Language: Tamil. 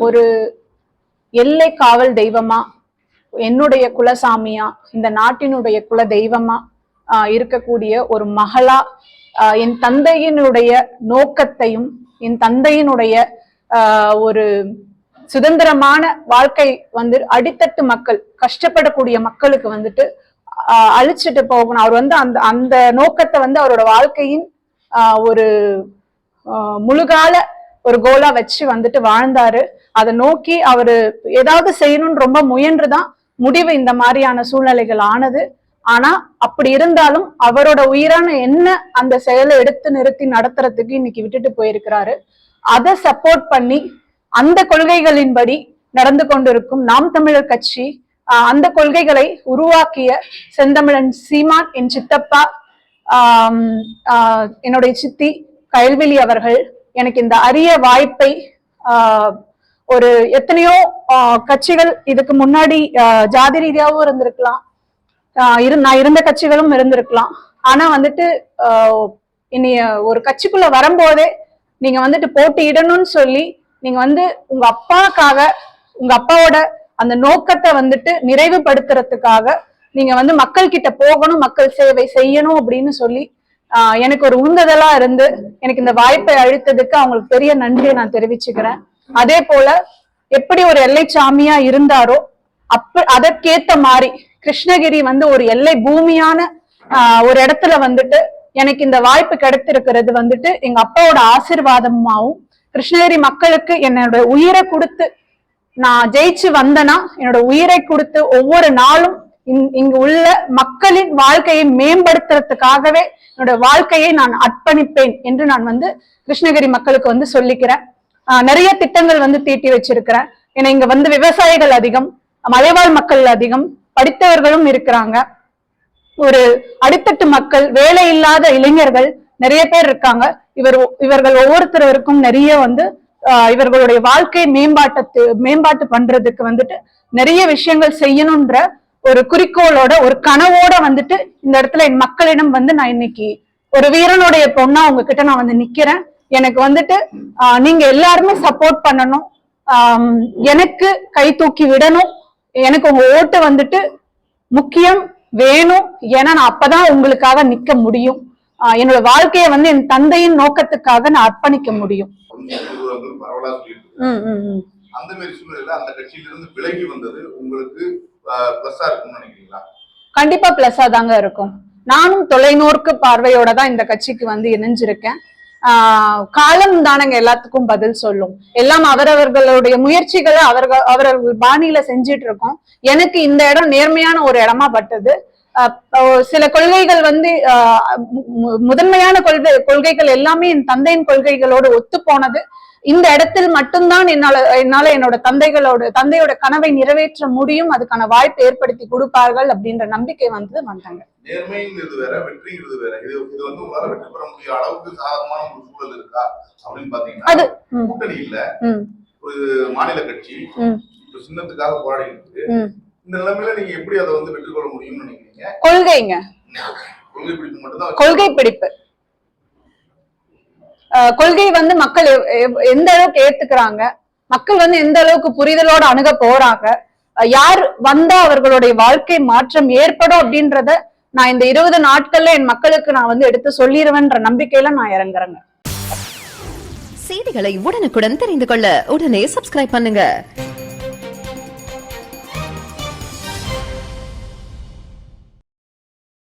ஒரு எல்லை காவல் தெய்வமா, என்னுடைய குலசாமியா, இந்த நாட்டினுடைய குல தெய்வமா இருக்கக்கூடிய ஒரு மகளா என் தந்தையினுடைய நோக்கத்தையும் என் தந்தையினுடைய ஒரு சுதந்திரமான வாழ்க்கை அடித்தட்டு மக்கள், கஷ்டப்படக்கூடிய மக்களுக்கு அழிச்சிட்டு போகணும். அவர் அந்த அந்த நோக்கத்தை அவரோட வாழ்க்கையின் ஒரு முழுகால ஒரு கோலா வச்சு வாழ்ந்தாரு. அதை நோக்கி அவரு ஏதாவது செய்யணும்னு ரொம்ப முயன்றுதான் முடிவு இந்த மாதிரியான சூழ்நிலைகள் ஆனது. ஆனா அப்படி இருந்தாலும் அவரோட உயிரான என்ன அந்த செயலை எடுத்து நிறுத்தி நடத்துறதுக்கு இன்னைக்கு விட்டுட்டு போயிருக்கிறாரு. அதை சப்போர்ட் பண்ணி அந்த கொள்கைகளின்படி நடந்து கொண்டிருக்கும் நாம் தமிழர் கட்சி, அந்த கொள்கைகளை உருவாக்கிய செந்தமிழன் சீமான், என் சித்தப்பா, என்னுடைய சித்தி கயல்விழி அவர்கள் எனக்கு இந்த அரிய வாய்ப்பை, ஒரு எத்தனையோ கட்சிகள் இதுக்கு முன்னாடி ஜாதி ரீதியாகவும் இருந்திருக்கலாம், நான் இருந்த கட்சிகளும் இருந்திருக்கலாம். ஆனா இனி ஒரு கட்சிக்குள்ள வரும்போதே நீங்க போட்டியிடணும்னு சொல்லி நீங்க உங்க அப்பாவுக்காக, உங்க அப்பாவோட அந்த நோக்கத்தை நிறைவுபடுத்துறதுக்காக நீங்க மக்கள் கிட்ட போகணும், மக்கள் சேவை செய்யணும் அப்படின்னு சொல்லி எனக்கு ஒரு உந்துதலா இருந்து எனக்கு இந்த வாய்ப்பை அளித்ததுக்கு அவங்களுக்கு பெரிய நன்றியை நான் தெரிவிச்சுக்கிறேன். அதே போல எப்படி ஒரு எல்லை சாமியா இருந்தாரோ அதற்கேத்த மாதிரி கிருஷ்ணகிரி ஒரு எல்லை பூமியான ஒரு இடத்துல எனக்கு இந்த வாய்ப்பு கிடைத்திருக்கிறது எங்க அப்பாவோட ஆசீர்வாதமாவும், கிருஷ்ணகிரி மக்களுக்கு என்னோட உயிரை கொடுத்து நான் ஜெயிச்சு வந்தனா என்னோட உயிரை கொடுத்து ஒவ்வொரு நாளும் இங்கு உள்ள மக்களின் வாழ்க்கையை மேம்படுத்துறதுக்காகவே என்னோட வாழ்க்கையை நான் அர்ப்பணிப்பேன் என்று நான் கிருஷ்ணகிரி மக்களுக்கு சொல்லிக்கிறேன். நிறைய திட்டங்கள் தீட்டி வச்சிருக்கிறேன். ஏன்னா இங்க விவசாயிகள் அதிகம், மலைவாழ் மக்கள் அதிகம், படித்தவர்களும் இருக்கிறாங்க. ஒரு அடித்தட்டு மக்கள், வேலை இல்லாத இளைஞர்கள் நிறைய பேர் இருக்காங்க. இவர்கள் ஒவ்வொருத்தருக்கும் நிறைய இவர்களுடைய வாழ்க்கை மேம்பாட்டு பண்றதுக்கு நிறைய விஷயங்கள் செய்யணும்ன்ற ஒரு குறிக்கோளோட, ஒரு கனவோட இந்த இடத்துல என் மக்களிடம் நான் இன்னைக்கு ஒரு வீரனுடைய பொண்ணா உங்ககிட்ட நான் நிக்கிறேன். எனக்கு நீங்க எல்லாருமே சப்போர்ட் பண்ணணும், எனக்கு கை தூக்கி விடணும், எனக்கு உங்க ஓட்டு முக்கியம் வேணும். ஏன்னா நான் அப்பதான் உங்களுக்காக நிக்க முடியும். என்னோட வாழ்க்கைய என் தந்தையின் நோக்கத்துக்காக நான் அர்ப்பணிக்க முடியும். அந்த மாதிரி சூழ்நிலையில அந்த கட்சியிலிருந்து விலகி வந்தது உங்களுக்கு பிளஸ்ஸா இருக்கும்னு நினைக்கிறீங்களா? கண்டிப்பா பிளஸ்ஸா தாங்க இருக்கும். நானும் தொலைநோக்கு பார்வையோட தான் இந்த கட்சிக்கு இணைஞ்சிருக்கேன். காலம் தானங்க எல்லாத்துக்கும் பதில் சொல்லும். எல்லாம் அவரவர்களுடைய முயற்சிகளை அவரவர்கள் பாணியில செஞ்சிட்டு இருக்கோம். எனக்கு இந்த இடம் நேர்மையான ஒரு இடமா பட்டது. சில கொள்கைகள் முதன்மையான கொள்கைகள் எல்லாமே என் தந்தையின் கொள்கைகளோடு ஒத்து போனது. இந்த இடத்தில் மட்டும்தான் என்னால என்னோட தந்தையோட கனவை நிறைவேற்ற முடியும், அதுக்கான வாய்ப்பு ஏற்படுத்தி கொடுப்பார்கள் அப்படின்ற நம்பிக்கை வந்தாங்க. நேர்மைங்கிறது வேற, வெற்றிங்கிறது வேற. இது உங்களால வெற்றி பெற முடிய அளவுக்கு சாதகமான ஒரு சூழல் இருக்கா அப்படின்னு பாத்தீங்கன்னா, கூட்டணி இல்ல, ஒரு மாநில கட்சி சின்னத்துக்காக போராடி இருக்கு. இந்த நிலைமையில நீங்க எப்படி அதை வெற்றி கொள்ள முடியும்னு நினைக்கிறீங்க? கொள்கைங்க, கொள்கை பிடிப்பு மட்டும்தான். கொள்கை பிடிப்பு, கொள்கை மக்கள் எந்த அளவுக்கு ஏத்துக்கிறாங்க, மக்கள் எந்த அளவுக்கு புரிதலோட அணுக போறாங்க, யார் வந்தா அவர்களுடைய வாழ்க்கை மாற்றம் ஏற்படும் அப்படின்றத நான் இந்த 20 நாட்கள்ல என் மக்களுக்கு நான் எடுத்து சொல்லிடுவேன்ற நம்பிக்கையில நான் இறங்குறேங்க. செய்திகளை உடனுக்குடன் தெரிந்து கொள்ள உடனே சப்ஸ்கிரைப் பண்ணுங்க.